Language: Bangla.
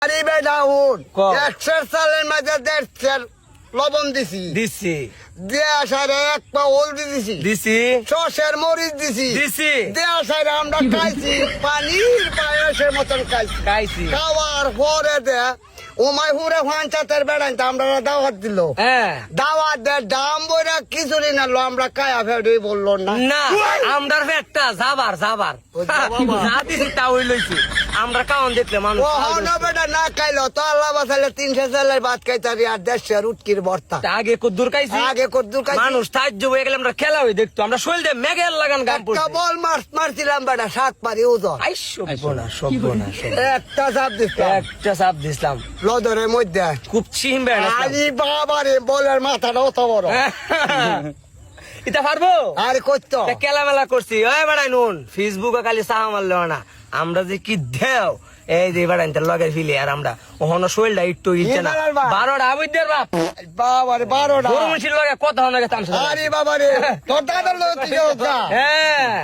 আরে বেটা হুন, 100 সালের মাঝে 1.5 লবণ দিছি দেয়া সারে 1 পা হলদি দিছি সসের মরিচ দিছি দেয়া সারে আমরা খাইছি পানির পায়েসের মতন খাইছি খাওয়ার পরে দে ওমাই হুরে পঞ্চায়েতের বেড়াইতে আমরা দাওয়াত দিল দাওয়াত দে দাম বইরা খিচুড়ি নালো আমরা খায়া ফেড়ি বললো না আমরা একটা যাবার যা দিছি তা ওই লইছি আমরা কাউন দেখলে মানুষ বেটা না খাইলো তো আল্লাহ বাসালে 300 সালের ভাত খাইতারি আর 150 উটকির ভর্তা আগে কদ্দুর খাইছি মানুষ সাহায্য হয়ে গেলে আমরা খেলা হয়ে দেখতো আমরা শৈল দিয়ে মেঘের লাগান গান বল মারছিলাম বেটা 7 পারি ওজন একটা চাপ দিছিলাম লদরের মধ্যে খুব চিহিম বেড়া আলি বাবারে বলের মাথাটা অত বড় এটা পারবো আরে করতো খেলা মেলা করছি ওই বেড়াই নুন ফেসবুকে খালি সাহা মারলো না আমরা যে কি দেও এই যে বেড়াই লগে ফিলি আর আমরা ওখানে শৈলটা একটু ইচ্ছে না 12টা আবুদের বাপ বাবারে 12টা গরু মুন্সির লগে কথা হয়ে গেছে আরে বাবারে তোর দাদার লগে হ্যাঁ